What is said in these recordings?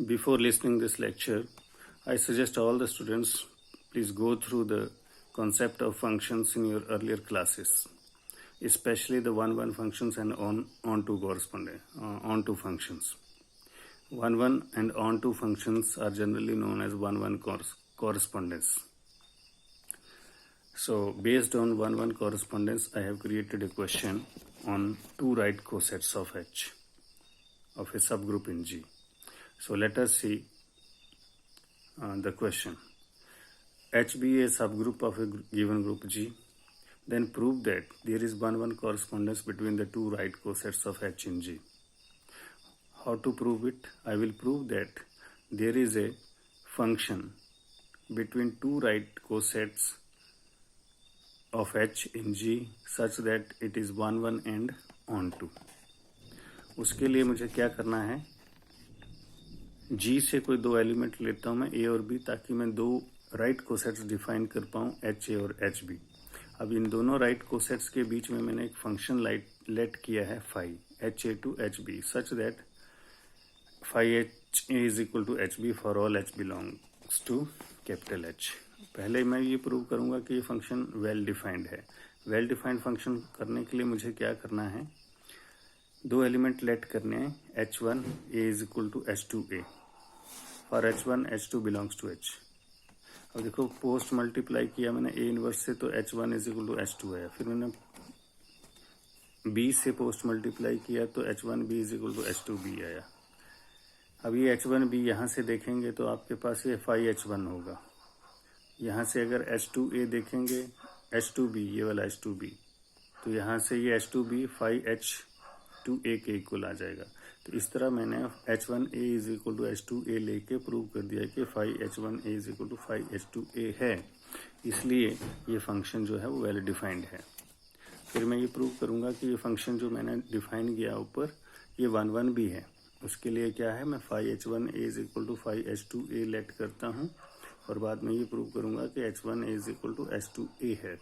Before listening this lecture, I suggest all the students please go through the concept of functions in your earlier classes, especially the one-one functions and on-to corresponding on-to functions. One-one and on-to functions are generally known as one-one correspondence. So based on one-one correspondence, I have created a question on two right cosets of H of a subgroup in G. So let us see the question. H be a subgroup of a given group G, then prove that there is one-one correspondence between the two right cosets of H in G. How to prove it? I will prove that there is a function between two right cosets of H in G such that it is one-one and on-to. उसके लिए मुझे क्या करना है, G से कोई दो element लेता हूँ मैं A और B, ताकि मैं दो राइट कोसेट्स डिफाइन कर पाऊँ HA और HB. अब इन दोनों राइट कोसेट्स के बीच में मैंने एक फंक्शन लेट किया है phi HA to HB such that phi HA is equal to HB for all H belongs to capital H. पहले मैं ये प्रूव करूँगा कि ये फंक्शन वेल डिफाइंड है. वेल डिफाइंड फंक्शन करने के लिए मुझे क्या करना है, दो एलिमेंट लेट करने हैं H1 A is equal to H2A for H1 H2 belongs to H. अब देखो पोस्ट मल्टीप्लाई किया मैंने A इनवर्स से तो H1 is equal to H2 आया. फिर मैंने B से पोस्ट मल्टीप्लाई किया तो H1B is equal to H2B आया. अब ये H1B यहाँ से देखेंगे तो आपके पास ये फाई H1 होगा. यहाँ से अगर H2A देखेंगे H2B, ये वाला H2B, तो यहाँ से ये H2B फाई H2A के इक्वल आ जाएगा. तो इस तरह मैंने H1A is equal to H2A लेके प्रूव कर दिया कि phi H1A is equal to phi H2A है. इसलिए ये फंक्शन जो है वो वेल डिफाइंड है. फिर मैं ये प्रूव करूँगा कि ये फंक्शन जो मैंने डिफाइन किया ऊपर ये वन-वन भी है. उसके लिए क्या है, मैं phi H1A is equal to phi H2A लेट करता हूँ और बाद में ये प्रूव करूँगा कि H1A is equal to H2A है.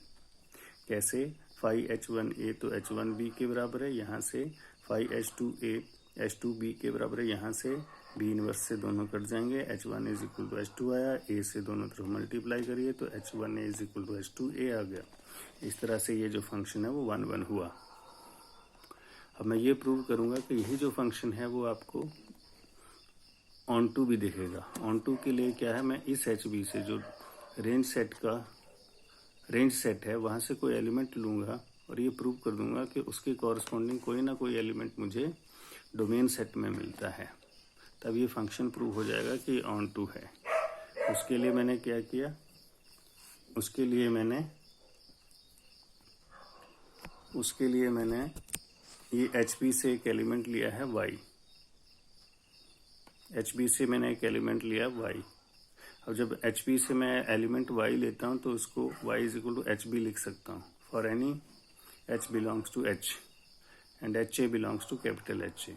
कैसे, फाई H1A तो H1B के बराबर है, यहाँ से फाई H2A H2B के बराबर है, यहाँ से B इनवर्स से दोनों कट जाएंगे. H1 is equal to H2 आया, A से दोनों तरफ मल्टीप्लाई करिए तो H1A is equal to H2A आ गया. इस तरह से ये जो फंक्शन है वो वन-वन हुआ. अब मैं ये प्रूव करूँगा कि यही जो फंक्शन है वो आपको ऑन टू भी दिखेगा. ऑन टू के लिए क्या है, मैं इस HB से जो रेंज सेट है वहाँ से कोई एलिमेंट लूँगा और ये प्रूव कर दूंगा कि उसके कॉरस्पॉन्डिंग कोई ना कोई एलिमेंट मुझे डोमेन सेट में मिलता है. तब ये फंक्शन प्रूव हो जाएगा कि ऑन टू है. उसके लिए मैंने क्या किया, उसके लिए मैंने ये HB से एक एलिमेंट लिया है Y. HB से मैंने एक एलिमेंट लिया Y. अब जब HB से मैं एलिमेंट Y लेता हूँ तो उसको Y is equal to HB लिख सकता हूँ for any H belongs to H and HA belongs to capital HA.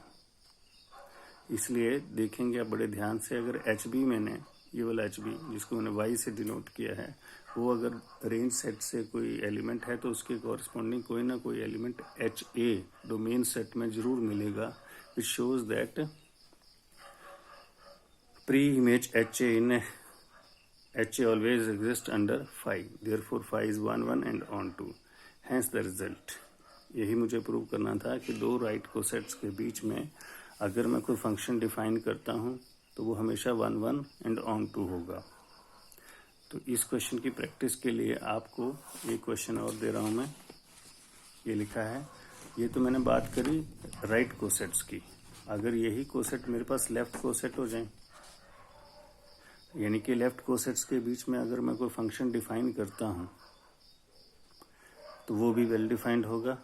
इसलिए देखेंगे आप बड़े ध्यान से, अगर HB मैंने ये वाला HB जिसको मैंने Y से डिनोट किया है वो अगर रेंज सेट से कोई एलिमेंट है तो उसके कॉरस्पॉन्डिंग कोई ना कोई एलिमेंट HA डोमेन सेट में जरूर मिलेगा. Which shows that pre image HA in HA always exists under phi. Therefore phi is 1-1 and on to. Hence the result. यही मुझे प्रूव करना था कि दो राइट कोसेट्स के बीच में अगर मैं कोई फंक्शन डिफाइन करता हूँ तो वो हमेशा 1-1 एंड ऑन टू होगा. तो इस क्वेश्चन की प्रैक्टिस के लिए आपको एक क्वेश्चन और दे रहा हूँ मैं. ये लिखा है, ये तो मैंने बात करी राइट कोसेट्स की. अगर यही कोसेट मेरे पास लेफ्ट कोसेट हो जाए, यानी कि लेफ्ट कोसेट्स के बीच में अगर मैं कोई फंक्शन डिफाइन करता हूँ तो वो भी वेल डिफाइंड होगा,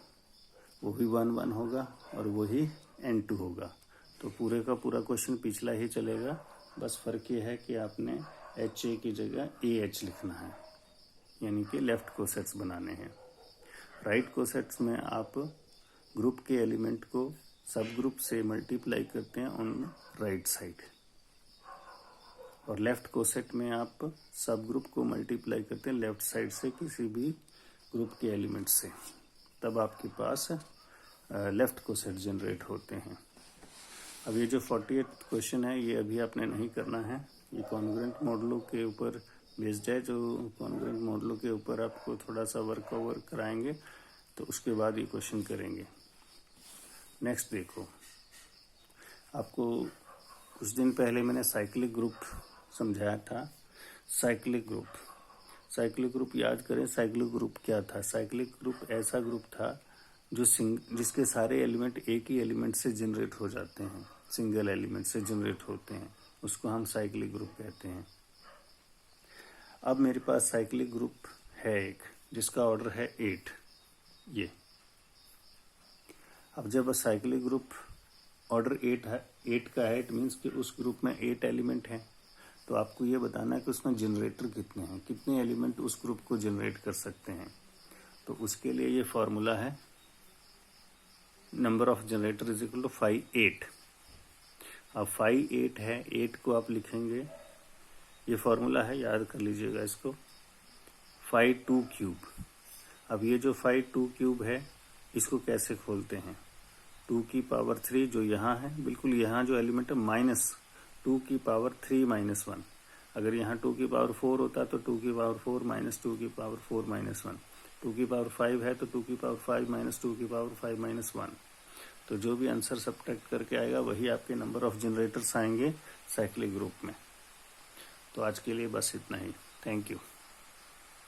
वो भी 1-1 होगा और वो ही N2 होगा. तो पूरे का पूरा क्वेश्चन पिछला ही चलेगा. बस फर्क ये है कि आपने HA की जगह AH लिखना है, यानी कि लेफ्ट कोसेट्स बनाने हैं. राइट कोसेट्स में आप ग्रुप के एलिमेंट को सब ग्रुप से मल्टीप्लाई करते हैं ऑन राइट साइड, और लेफ्ट कोसेट में आप सब ग्रुप को मल्टीप्लाई करते हैं लेफ्ट साइड से किसी भी ग्रुप के एलिमेंट से. तब आपके पास लेफ्ट कोसेट जनरेट होते हैं. अब ये जो 48 क्वेश्चन है ये अभी आपने नहीं करना है, ये कॉन्ग्रुएंट मॉडलों के ऊपर बेस्ड है, जो कॉन्ग्रुएंट मॉडलों के ऊपर आपको थोड़ा सा वर्क ओवर कराएंगे तो उसके बाद ये क्वेश्चन करेंगे। नेक्स्ट देखो, आपको कुछ दिन पहले मैंने साइक्लिक ग्रुप समझाया था। साइक्लिक ग्रुप याद करें, साइक्लिक ग्रुप क्या था? साइक्लिक ग्रुप ऐसा ग्रुप था जो जिसके सारे एलिमेंट एक ही एलिमेंट से जनरेट हो जाते हैं, सिंगल एलिमेंट से जनरेट होते हैं, उसको हम साइक्लिक ग्रुप कहते हैं। अब मेरे पास साइक्लिक ग्रुप है एक जिसका ऑर्डर है 8। ये अब जब साइक्लिक ग्रुप ऑर्डर 8 का है, इट मीन्स कि उस ग्रुप में 8 एलिमेंट हैं। तो आपको ये बताना है कि उसमें जनरेटर कितने हैं, कितने एलिमेंट उस ग्रुप को जनरेट कर सकते हैं। तो उसके लिए ये फॉर्मूला है, number of generator is equal to 5 8। अब 5 8 है, 8 को आप लिखेंगे, ये फॉर्मूला है, याद कर लीजिएगा इसको, 5 2 क्यूब। अब ये जो 5 2 क्यूब है इसको कैसे खोलते हैं? 2 की पावर 3 जो यहाँ है, बिल्कुल यहाँ जो एलिमेंट है माइनस 2 की पावर 3 माइनस 1। अगर यहाँ 2 की पावर 4 होता तो 2 की पावर 4 माइनस 2 की पावर 4 माइनस 1। 2 की पावर 5 है तो 2 की पावर 5 माइनस 2 की पावर 5 माइनस 1। तो जो भी आंसर सब्ट्रैक्ट करके आएगा वही आपके नंबर ऑफ जनरेटर्स आएंगे साइक्लिक ग्रुप में। तो आज के लिए बस इतना ही। Thank you.